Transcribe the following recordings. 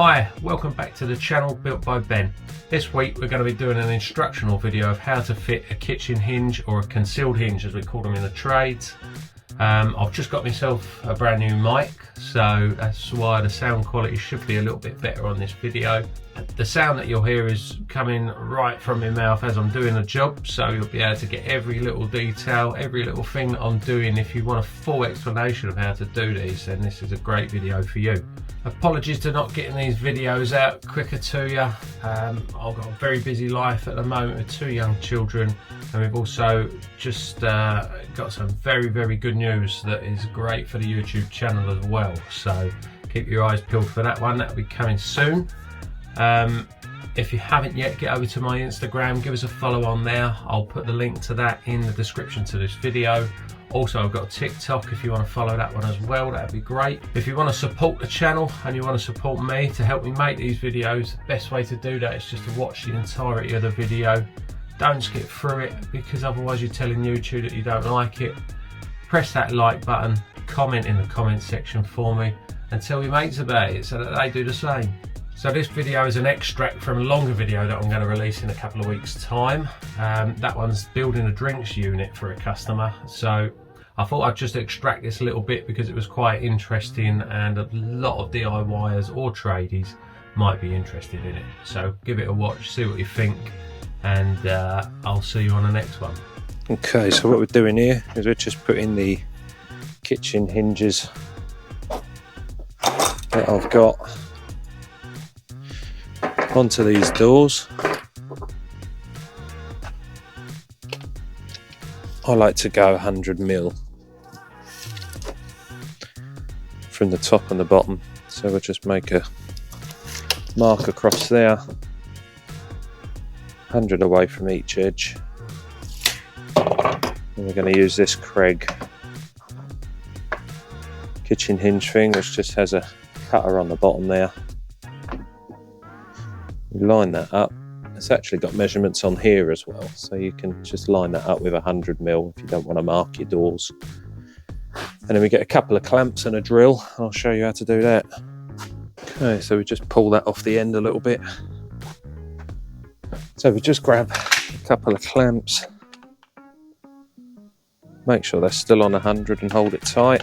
Hi, welcome back to the channel Built by Ben. This week we're going to be doing an instructional video of how to fit a kitchen hinge, or a concealed hinge as we call them in the trades. I've just got myself a brand new mic, so that's why the sound quality should be a little bit better on this video. The sound that you'll hear is coming right from my mouth as I'm doing the job, so you'll be able to get every little detail, every little thing that I'm doing. If you want a full explanation of how to do these, then this is a great video for you. Apologies to not getting these videos out quicker to you. I've got a very busy life at the moment with 2 young children, and we've also just got some very good news that is great for the YouTube channel as well, so keep your eyes peeled for that one. That'll be coming soon. If you haven't yet, get over to my Instagram, give us a follow on there. I'll put the link to that in the description to this video. Also, I've got TikTok if you want to follow that one as well, that'd be great. If you want to support the channel and you want to support me to help me make these videos, the best way to do that is just to watch the entirety of the video. Don't skip through it, because otherwise you're telling YouTube that you don't like it. Press that like button, comment in the comment section for me, and tell your mates about it so that they do the same. So this video is an extract from a longer video that I'm going to release in a couple of weeks' time. That one's building a drinks unit for a customer. So I thought I'd just extract this a little bit because it was quite interesting, and a lot of DIYers or tradies might be interested in it. So give it a watch, see what you think, and I'll see you on the next one. Okay, so what we're doing here is we're just putting the kitchen hinges that I've got onto these doors. I like to go 100mm from the top and the bottom, so we'll just make a mark across there, 100 away from each edge, and we're going to use this Kreg kitchen hinge thing, which just has a cutter on the bottom there. You line that up. It's actually got measurements on here as well, so you can just line that up with 100mm if you don't want to mark your doors. And then we get a couple of clamps and a drill. I'll show you how to do that. Okay, so we just pull that off the end a little bit. So we just grab a couple of clamps, make sure they're still on 100 and hold it tight.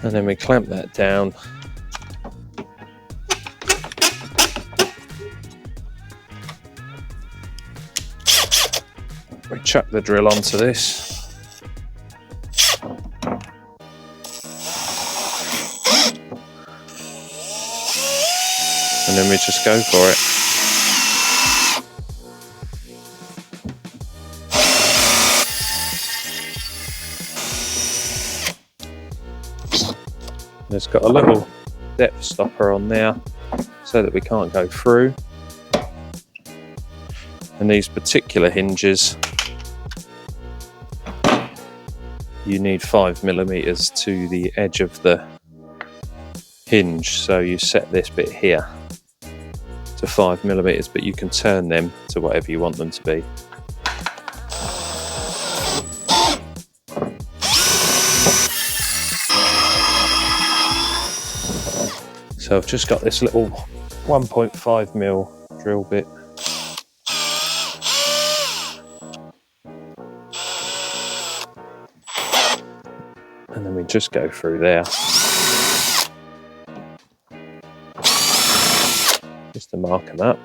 And then we clamp that down. We chuck the drill onto this. And then we just go for it. It's got a little depth stopper on there so that we can't go through. And these particular hinges, you need 5mm to the edge of the hinge, so you set this bit here to 5mm, but you can turn them to whatever you want them to be. So I've just got this little 1.5mm drill bit. And then we just go through there. Just to mark them up.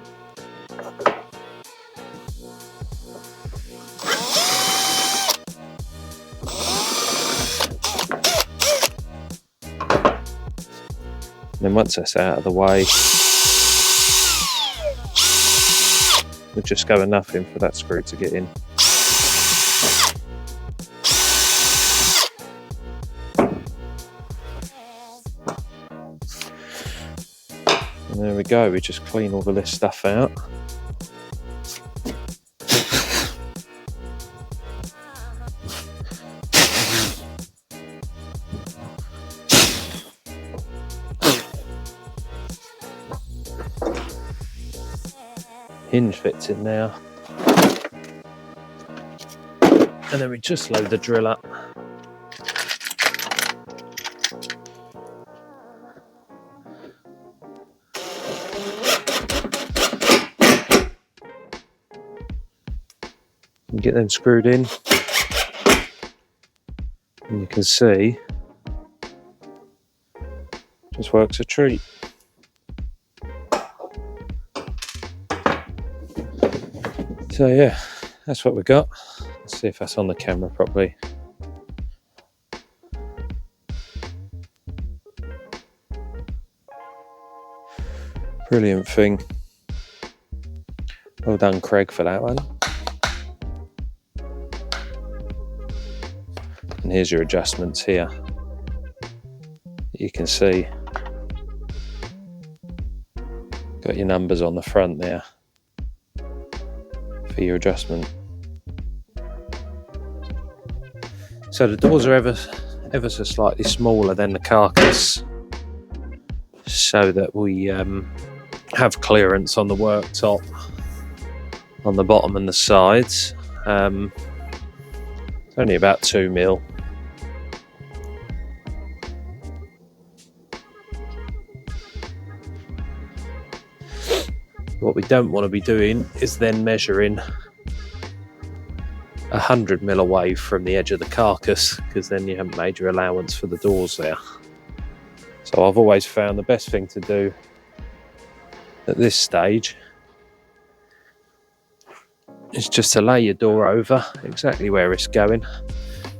And then once that's out of the way, we'll just go enough in for that screw to get in. And there we go, we just clean all of this stuff out. Hinge fits in now. And then we just load the drill up. and get them screwed in, and you can see just works a treat. So yeah, that's what we got. Let's see if that's on the camera properly. Brilliant thing. Well done, Kreg, for that one. And here's your adjustments here. You can see got your numbers on the front there for your adjustment. So the doors are ever so slightly smaller than the carcass, so that we have clearance on the worktop, on the bottom and the sides. It's only about 2 mil. What we don't want to be doing is then measuring 100 mil away from the edge of the carcass, because then you haven't made your allowance for the doors there. So I've always found the best thing to do at this stage is just to lay your door over exactly where it's going.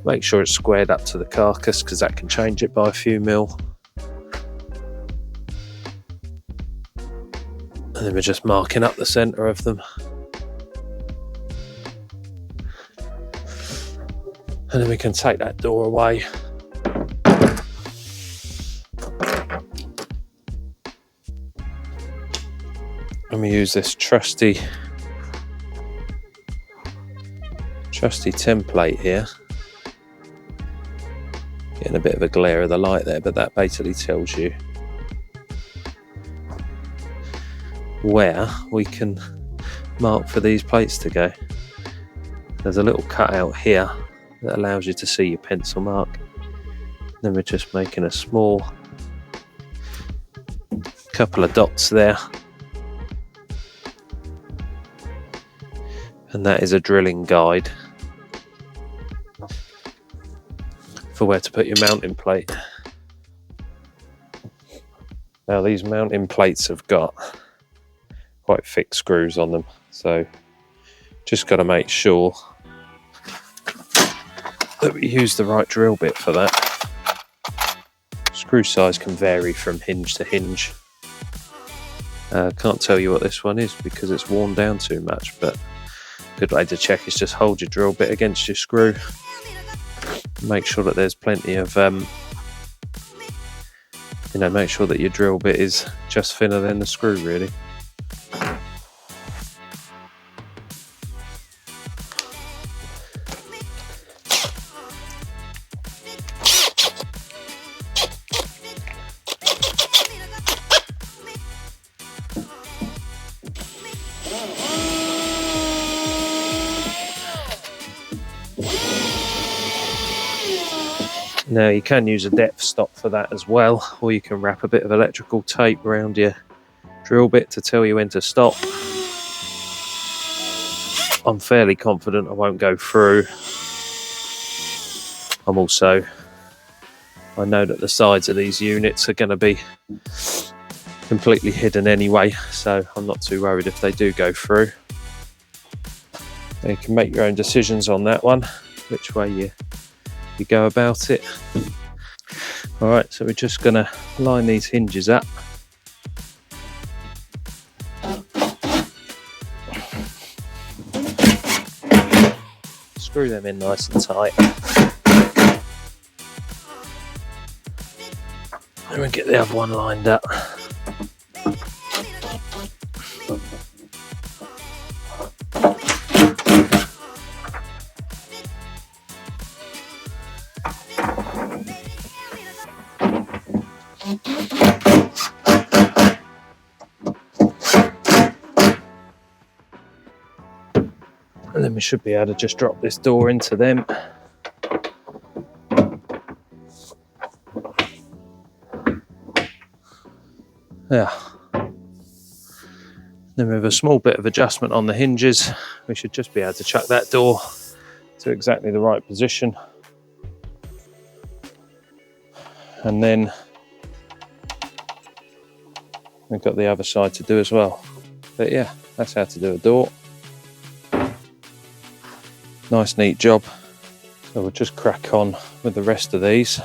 Make sure it's squared up to the carcass, because that can change it by a few mil. And then we're just marking up the centre of them. And then we can take that door away. And we use this trusty template here. Getting a bit of a glare of the light there, but that basically tells you where we can mark for these plates to go. There's a little cutout here that allows you to see your pencil mark. Then we're just making a small couple of dots there, and that is a drilling guide for where to put your mounting plate. Now these mounting plates have got quite thick screws on them, so just got to make sure that we use the right drill bit for that. Screw size can vary from hinge to hinge. Can't tell you what this one is because it's worn down too much, but a good way to check is just hold your drill bit against your screw. Make sure that there's plenty of make sure that your drill bit is just thinner than the screw really. Now you can use a depth stop for that as well, or you can wrap a bit of electrical tape around your drill bit to tell you when to stop. I'm fairly confident I won't go through. I know that the sides of these units are going to be completely hidden anyway, so I'm not too worried if they do go through. You can make your own decisions on that one, which way you go about it. Alright, so we're just going to line these hinges up. Screw them in nice and tight. And we'll get the other one lined up. And then we should be able to just drop this door into them. Yeah. Then with a small bit of adjustment on the hinges, we should just be able to chuck that door to exactly the right position. And then we've got the other side to do as well. But yeah, that's how to do a door. Nice neat job. So we'll just crack on with the rest of these.